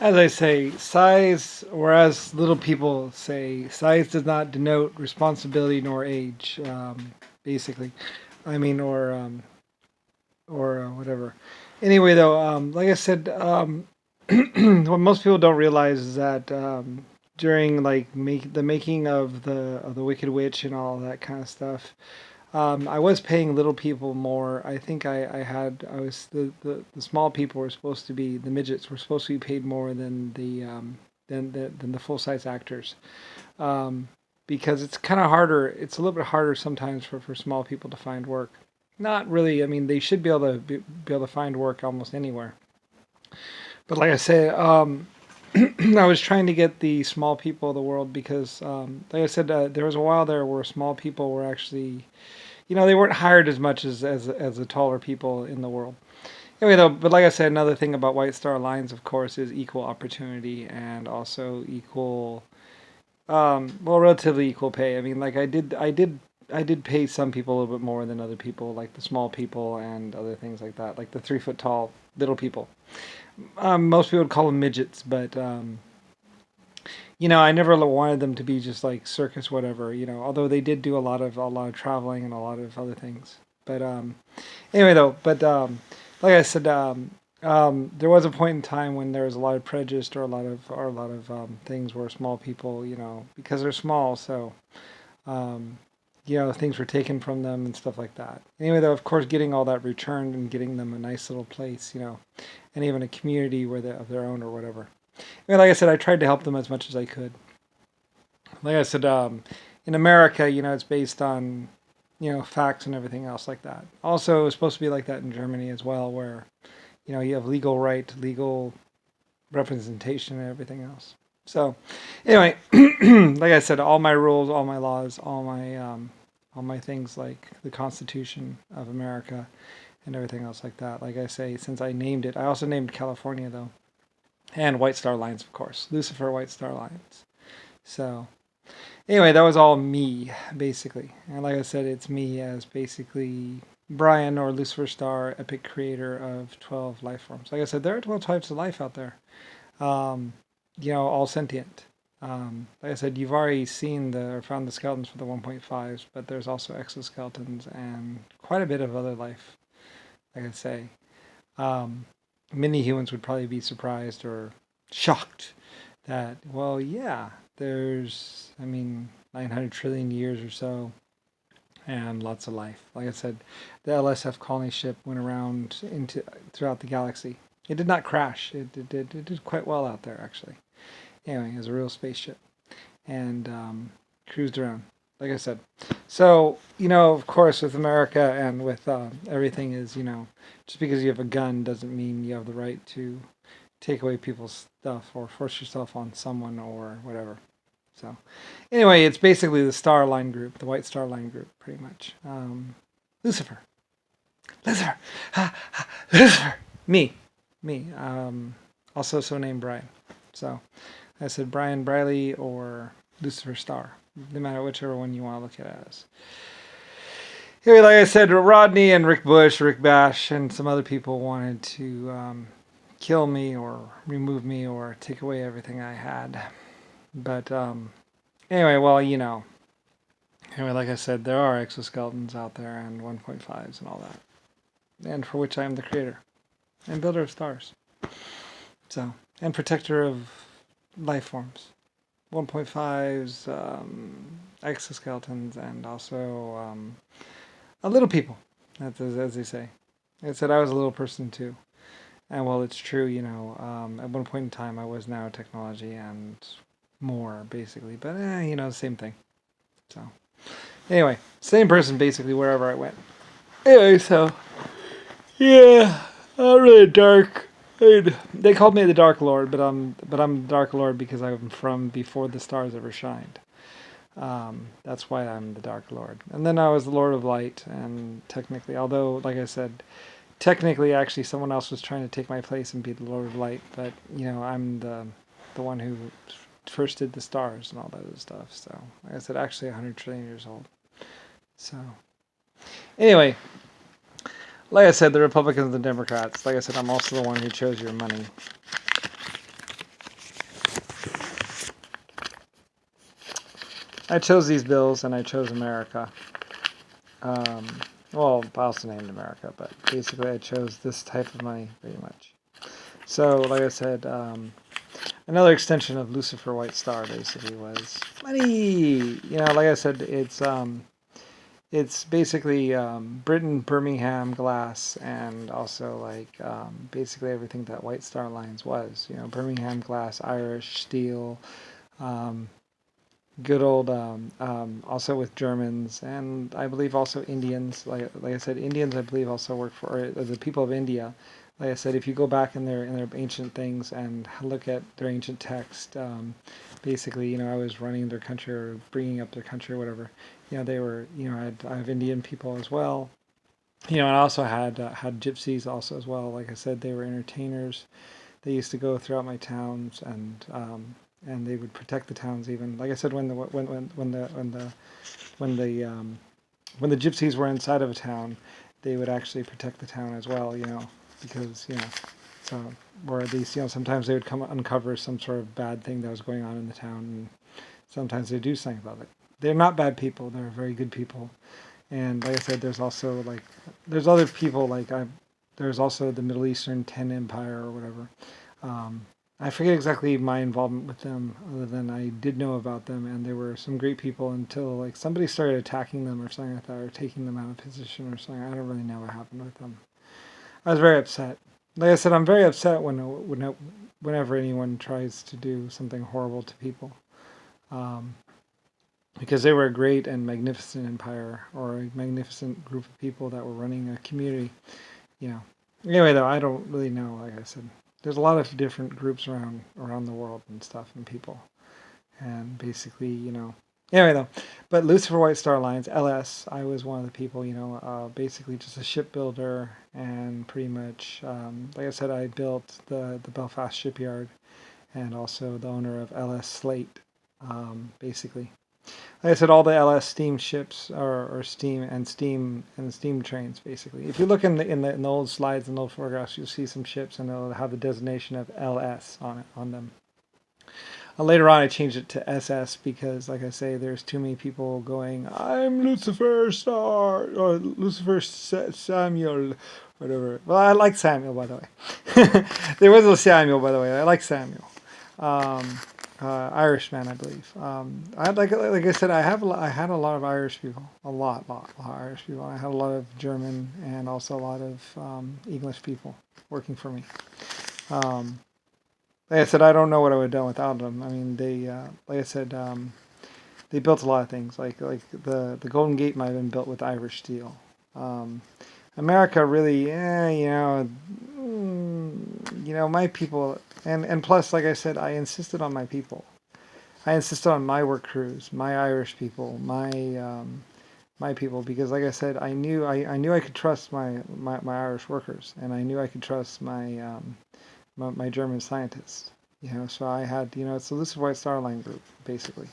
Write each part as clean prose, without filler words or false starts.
As I say, size, whereas little people say, size does not denote responsibility nor age, basically. I mean, or whatever. Anyway, though, like I said, what most people don't realize is that during like the making of the Wicked Witch and all that kind of stuff, I was paying little people more. I think I was the small people were supposed to be the midgets were supposed to be paid more than the full size actors, um, because it's kind of harder. It's a little bit harder sometimes for small people to find work. Not really. I mean, they should be able to find work almost anywhere. But like I say, I was trying to get the small people of the world because, like I said, there was a while there where small people were actually, they weren't hired as much as the taller people in the world. Anyway, though, but like I said, another thing about White Star Alliance, of course, is equal opportunity and also equal, well, relatively equal pay. I mean, like I did pay some people a little bit more than other people, like the small people and other things like that, like the 3 foot tall little people. Most people would call them midgets, but I never wanted them to be just like circus whatever. Although they did do a lot of traveling and a lot of other things. But anyway, though, but like I said, there was a point in time when there was a lot of prejudice or a lot of things where small people, because they're small, so um, things were taken from them and stuff like that. Anyway, though, of course, getting all that returned and getting them a nice little place, and even a community where they of their own or whatever. I mean, like I said, I tried to help them as much as I could. Like I said, in America, it's based on facts and everything else like that. Also, it's supposed to be like that in Germany as well, where you have legal right, legal representation, and everything else. So, anyway, like I said, all my rules, all my laws, all my things like the Constitution of America and everything else like that. Like I say, since I named it, I also named California though, and White Star Lines, of course, Lucifer White Star Lines. So anyway, that was all me basically, and like I said, it's me as basically Brian or Lucifer Star, epic creator of 12 life forms. Like I said, there are 12 types of life out there, um, all sentient. Like I said, you've already seen or found the skeletons for the 1.5s, but there's also exoskeletons and quite a bit of other life. Like I say, um, many humans would probably be surprised or shocked that, well, yeah, there's, I mean, 900 trillion years or so, and lots of life. Like I said, the LSF colony ship went around into throughout the galaxy. It did not crash. It did quite well out there, actually. Anyway, it was a real spaceship and cruised around. Like I said, so of course, with America and with everything is, just because you have a gun doesn't mean you have the right to take away people's stuff or force yourself on someone or whatever. So, anyway, it's basically the Star Line group, the White Star Line group, pretty much. Lucifer, Lucifer, Lucifer, me. Also, so named Brian. So, I said Brian Briley or Lucifer Star, no matter whichever one you want to look at it as. Anyway, like I said, Rodney and Rick Bush, Rick Bash, and some other people wanted to kill me or remove me or take away everything I had. But anyway, well, Anyway, like I said, there are exoskeletons out there and 1.5s and all that. And for which I am the creator and builder of stars. So, and protector of life forms. 1.5s, exoskeletons, and also a little people, as they say. Like I said, I was a little person too. And well, it's true, at one point in time I was nanotechnology and more, basically. But, same thing. So, anyway, same person basically wherever I went. Anyway, so, yeah, I'm really dark. They called me the Dark Lord, but I'm the Dark Lord because I'm from before the stars ever shined. That's why I'm the Dark Lord. And then I was the Lord of Light, and technically, although, like I said, technically, actually, someone else was trying to take my place and be the Lord of Light, but, I'm the one who first did the stars and all that other stuff. So, like I said, actually 100 trillion years old. So, anyway, like I said, the Republicans and the Democrats. Like I said, I'm also the one who chose your money. I chose these bills and I chose America. Um, well, I also named America, but basically I chose this type of money pretty much. So, like I said, another extension of Lucifer White Star basically was money. Like I said, it's basically Britain, Birmingham glass, and also like basically everything that White Star Lines was. Birmingham glass, Irish steel, um, good old also with Germans, and I believe also Indians. Like I said, Indians I believe also work for the people of India. Like I said, if you go back in their ancient things and look at their ancient text, basically, I was running their country or bringing up their country or whatever. They were, I have Indian people as well. I also had gypsies also as well. Like I said, they were entertainers. They used to go throughout my towns and they would protect the towns even. Like I said, when the gypsies were inside of a town, they would actually protect the town as well. Because so or at least sometimes they would come uncover some sort of bad thing that was going on in the town, and sometimes they do something about it. They're not bad people. They're very good people. And like I said, there's also there's other people there's also the Middle Eastern Ten Empire or whatever. Um, I forget exactly my involvement with them, other than I did know about them, and they were some great people until somebody started attacking them or something like that, or taking them out of position or something. I don't really know what happened with them. I was very upset. Like I said, I'm very upset whenever anyone tries to do something horrible to people. Um, because they were a great and magnificent empire or a magnificent group of people that were running a community. You know. Anyway, though, I don't really know. Like I said, there's a lot of different groups around the world and stuff and people, and basically, Anyway, though, but Lucifer White Star Lines (LS), I was one of the people. Basically just a shipbuilder, and pretty much, like I said, I built the Belfast shipyard, and also the owner of LS Slate, basically. Like I said, all the LS steam ships or steam trains, basically. If you look in the old slides and old photographs, you'll see some ships and they'll have the designation of LS on them. Later on, I changed it to SS because, like I say, there's too many people going, "I'm Lucifer Star" or "Lucifer Samuel," whatever. Well, I like Samuel, by the way. There was a Samuel, by the way. I like Samuel. Um, Irishman, I believe. I like I said, I had a lot of Irish people, a lot of Irish people. I had a lot of German and also a lot of English people working for me. Um, like I said, I don't know what I would have done without them. I mean, like I said, they built a lot of things. Like the Golden Gate might have been built with Irish steel. Um, America really, my people, and plus, like I said, I insisted on my people. I insisted on my work crews, my Irish people, my people, because like I said, I knew I could trust my Irish workers, and I knew I could trust my German scientists. So I had, it's the Lucifer White Star Line group, basically.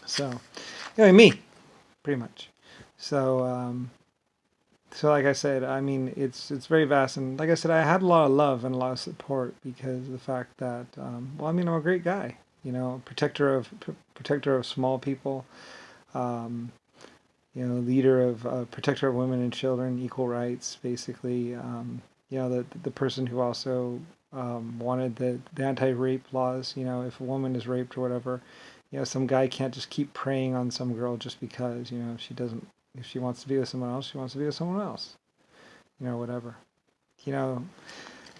So, anyway, me, pretty much. So, so like I said, I mean, it's very vast, and like I said, I had a lot of love and a lot of support because of the fact that, well, I mean, I'm a great guy, protector of small people, um, leader of protector of women and children, equal rights, basically. The person who also wanted the anti-rape laws. If a woman is raped or whatever, some guy can't just keep preying on some girl just because if she wants to be with someone else, she wants to be with someone else. Whatever. You know,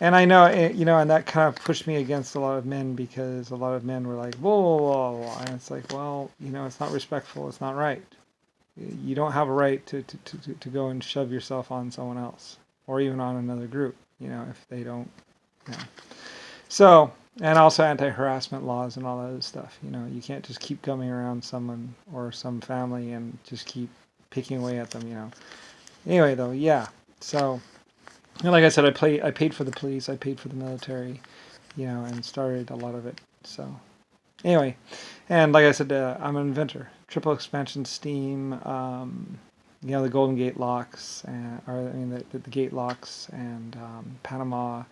and I know, and that kind of pushed me against a lot of men because a lot of men were like, whoa, whoa, whoa, whoa. And it's like, well, it's not respectful. It's not right. You don't have a right to go and shove yourself on someone else or even on another group, if they don't, you know. So, and also anti-harassment laws and all that other stuff. You can't just keep coming around someone or some family and just keep picking away at them. Anyway, though, yeah. So, and like I said, I paid for the police, I paid for the military, and started a lot of it. So, anyway, and like I said, I'm an inventor. Triple expansion steam, the Golden Gate locks, the gate locks, and Panama,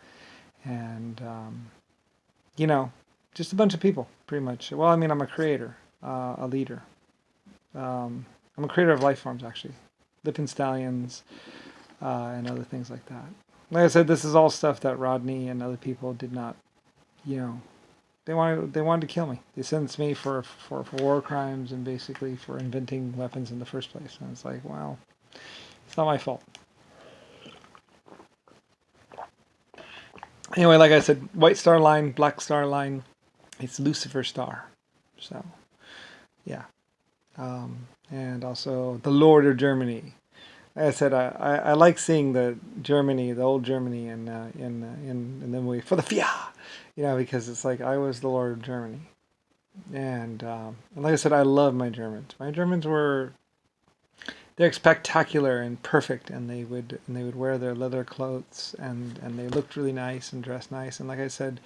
and just a bunch of people, pretty much. Well, I mean, I'm a creator. a leader. I'm a creator of life forms, actually. Lippin Stallions, and other things like that. Like I said, this is all stuff that Rodney and other people did not, you know, they wanted to kill me. They sentenced me for war crimes and basically for inventing weapons in the first place. And it's like, wow, it's not my fault. Anyway, like I said, White Star Line, Black Star Line, it's Lucifer Star. So, yeah. And also the Lord of Germany. Like I said, I like seeing the Germany, the old Germany, in the movie for the Fia, because it's like I was the Lord of Germany, and like I said, I love my Germans. My Germans they're spectacular and perfect, and they would wear their leather clothes, and they looked really nice and dressed nice. And like I said,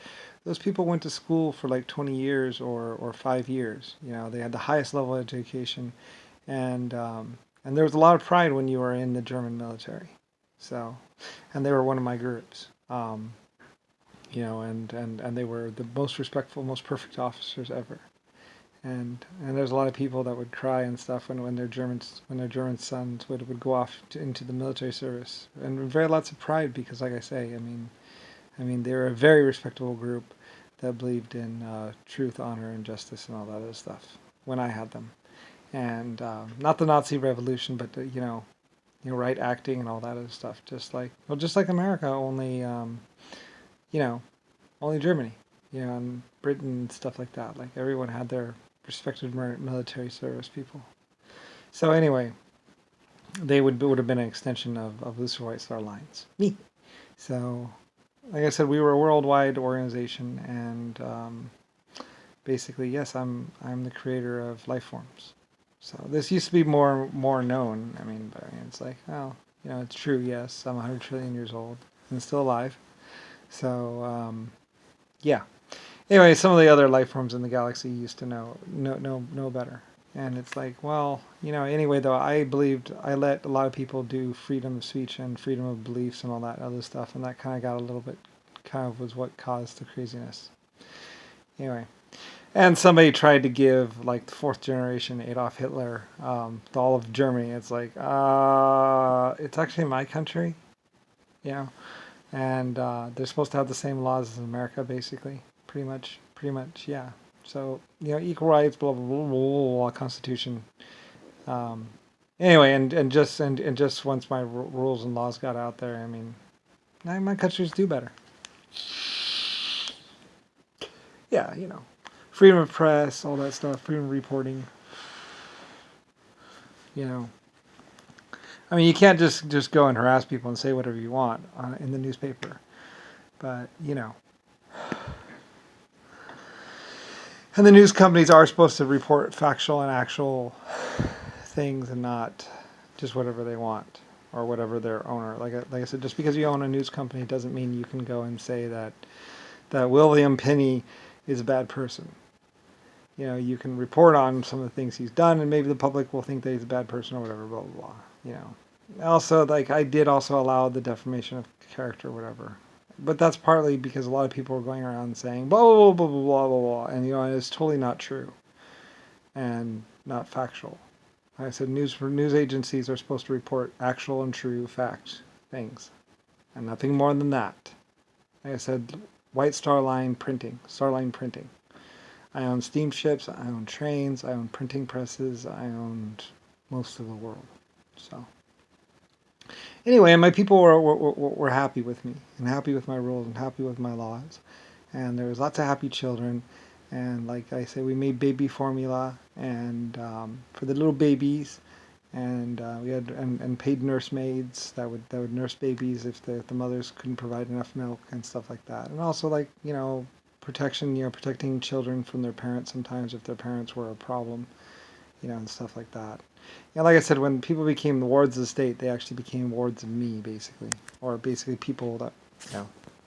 those people went to school for like 20 years or 5 years. They had the highest level of education, and there was a lot of pride when you were in the German military. So, and they were one of my groups. And they were the most respectful, most perfect officers ever. And there's a lot of people that would cry and stuff when their German sons would go off into the military service, and very lots of pride because, like I say, I mean they were a very respectable group that believed in truth, honor, and justice, and all that other stuff when I had them, and not the Nazi Revolution, but right acting and all that other stuff, just like America, only only Germany, and Britain and stuff like that. Like everyone had their respected military service people. So anyway, they would have been an extension of Lucifer White Star Lines. Me. So, like I said, we were a worldwide organization, and basically, yes, I'm the creator of life forms. So this used to be more known. But it's like, oh, it's true. Yes, I'm 100 trillion years old and still alive. So, yeah. Anyway, some of the other life forms in the galaxy used to know better. And it's like, well, anyway, though, I let a lot of people do freedom of speech and freedom of beliefs and all that other stuff, and that kind of got a little bit, was what caused the craziness. Anyway, and somebody tried to give, like, the fourth generation Adolf Hitler, all of Germany. It's like, it's actually my country, and they're supposed to have the same laws as America, basically. Pretty much, yeah. So, equal rights, blah, blah, blah, blah, blah, Constitution. Anyway, and just once my rules and laws got out there, my countries do better. Yeah, freedom of press, all that stuff, freedom of reporting. You can't just go and harass people and say whatever you want in the newspaper. But, and the news companies are supposed to report factual and actual things and not just whatever they want or whatever their owner. Like I said, just because you own a news company doesn't mean you can go and say that William Penny is a bad person. You can report on some of the things he's done, and maybe the public will think that he's a bad person or whatever, blah, blah, blah. Also, I did also allow the defamation of character or whatever. But that's partly because a lot of people are going around saying blah blah blah blah blah blah, blah, and it's totally not true and not factual. Like I said, news agencies are supposed to report actual and true facts, things, and nothing more than that. Like I said, White Star Line printing, Starline printing. I own steamships, I own trains, I own printing presses, I owned most of the world. So. Anyway, my people were happy with me and happy with my rules and happy with my laws, and there was lots of happy children, and like I say, we made baby formula and for the little babies, and we had and paid nursemaids that would nurse babies if the mothers couldn't provide enough milk and stuff like that, and also protecting children from their parents sometimes if their parents were a problem, and stuff like that. Like I said, when people became the wards of the state, they actually became wards of me, basically. Or basically people that,